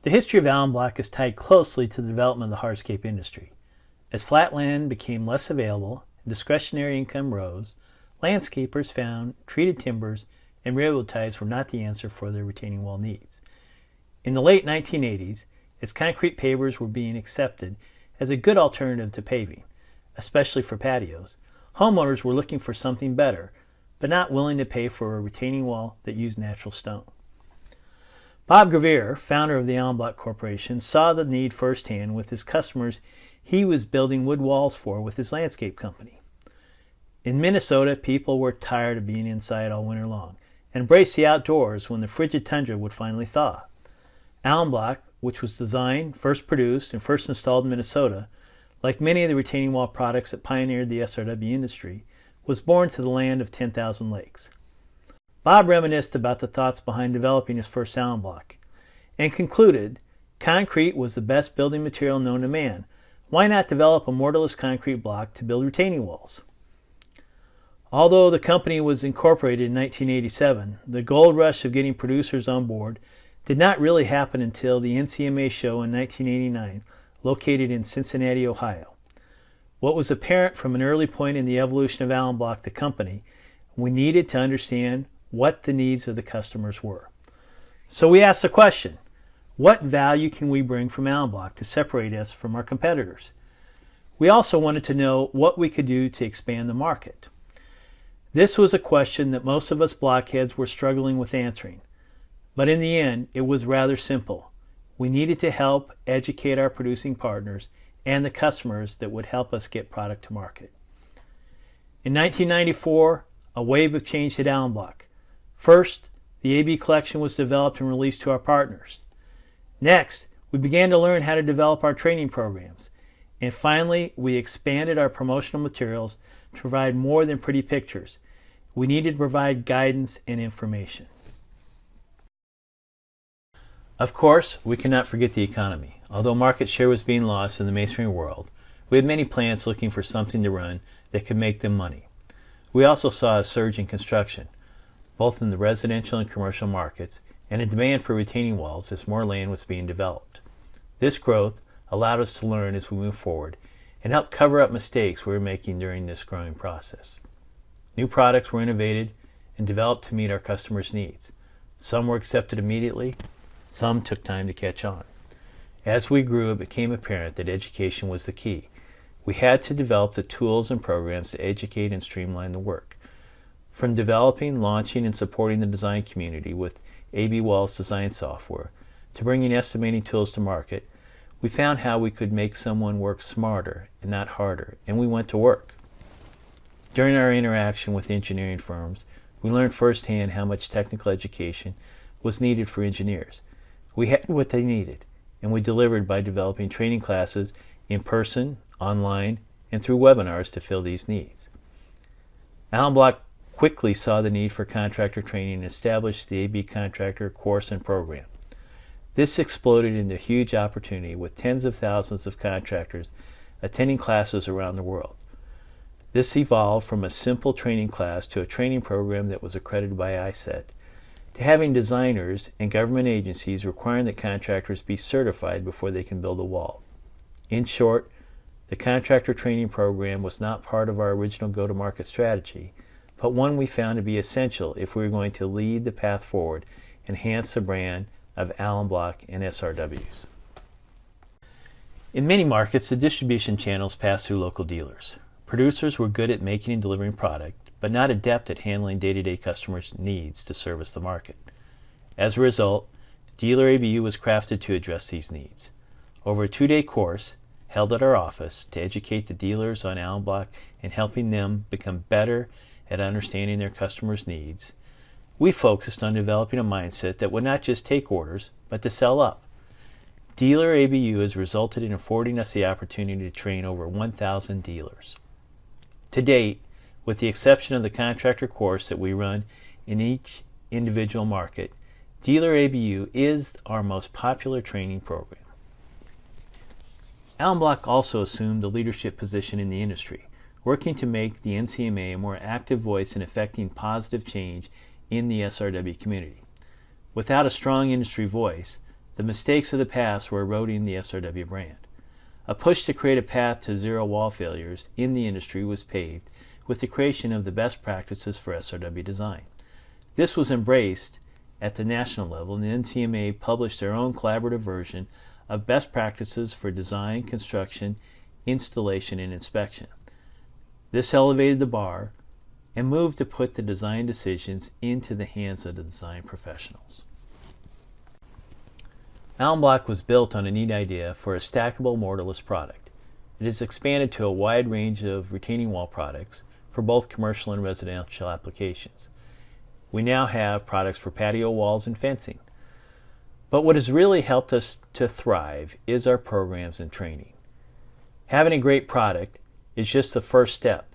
The history of Allan Block is tied closely to the development of the hardscape industry. As flat land became less available and discretionary income rose, landscapers found treated timbers and railroad ties were not the answer for their retaining wall needs. In the late 1980s, as concrete pavers were being accepted as a good alternative to paving, especially for patios, homeowners were looking for something better, but not willing to pay for a retaining wall that used natural stone. Bob Gravier, founder of the Allan Block Corporation, saw the need firsthand with his customers he was building wood walls for with his landscape company. In Minnesota, people were tired of being inside all winter long and embraced the outdoors when the frigid tundra would finally thaw. Allan Block, which was designed, first produced, and first installed in Minnesota, like many of the retaining wall products that pioneered the SRW industry, was born to the land of 10,000 lakes. Bob reminisced about the thoughts behind developing his first Allan Block and concluded, concrete was the best building material known to man. Why not develop a mortarless concrete block to build retaining walls? Although the company was incorporated in 1987, the gold rush of getting producers on board did not really happen until the NCMA show in 1989, located in Cincinnati, Ohio. What was apparent from an early point in the evolution of Allan Block, the company, we needed to understand what the needs of the customers were. So we asked the question, what value can we bring from Allan Block to separate us from our competitors? We also wanted to know what we could do to expand the market. This was a question that most of us blockheads were struggling with answering. But in the end, it was rather simple. We needed to help educate our producing partners and the customers that would help us get product to market. In 1994, a wave of change hit Allan Block. First, the AB collection was developed and released to our partners. Next, we began to learn how to develop our training programs. And finally, we expanded our promotional materials to provide more than pretty pictures. We needed to provide guidance and information. Of course, we cannot forget the economy. Although market share was being lost in the masonry world, we had many plants looking for something to run that could make them money. We also saw a surge in construction, both in the residential and commercial markets, and a demand for retaining walls as more land was being developed. This growth allowed us to learn as we moved forward and helped cover up mistakes we were making during this growing process. New products were innovated and developed to meet our customers' needs. Some were accepted immediately, some took time to catch on. As we grew, it became apparent that education was the key. We had to develop the tools and programs to educate and streamline the work. From developing, launching, and supporting the design community with AB Walls design software, to bringing estimating tools to market, we found how we could make someone work smarter and not harder, and we went to work. During our interaction with engineering firms, we learned firsthand how much technical education was needed for engineers. We had what they needed, and we delivered by developing training classes in person, online, and through webinars to fill these needs. Allan Block quickly saw the need for contractor training and established the AB Contractor course and program. This exploded into a huge opportunity with tens of thousands of contractors attending classes around the world. This evolved from a simple training class to a training program that was accredited by ISET, to having designers and government agencies requiring that contractors be certified before they can build a wall. In short, the contractor training program was not part of our original go-to-market strategy, but one we found to be essential if we were going to lead the path forward, enhance the brand of Allan Block and SRWs. In many markets, the distribution channels passed through local dealers. Producers were good at making and delivering product, but not adept at handling day-to-day customers' needs to service the market. As a result, Dealer ABU was crafted to address these needs. Over a 2-day course, held at our office to educate the dealers on Allan Block and helping them become better at understanding their customers' needs, we focused on developing a mindset that would not just take orders, but to sell up. Dealer ABU has resulted in affording us the opportunity to train over 1,000 dealers. To date, with the exception of the contractor course that we run in each individual market, Dealer ABU is our most popular training program. Allan Block also assumed a leadership position in the industry, working to make the NCMA a more active voice in effecting positive change in the SRW community. Without a strong industry voice, The mistakes of the past were eroding the SRW brand. A push to create a path to zero wall failures in the industry was paved with the creation of the best practices for SRW design. This was embraced at the national level, and the NCMA published their own collaborative version of best practices for design, construction, installation, and inspection. This elevated the bar and moved to put the design decisions into the hands of the design professionals. Allan Block was built on a neat idea for a stackable mortarless product. It has expanded to a wide range of retaining wall products for both commercial and residential applications. We now have products for patio walls and fencing. But what has really helped us to thrive is our programs and training. Having a great product is just the first step.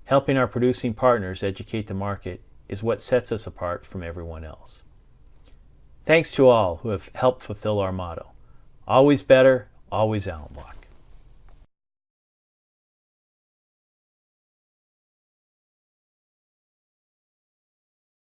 Helping our producing partners educate the market is what sets us apart from everyone else. Thanks to all who have helped fulfill our motto. Always better, always Allan Block.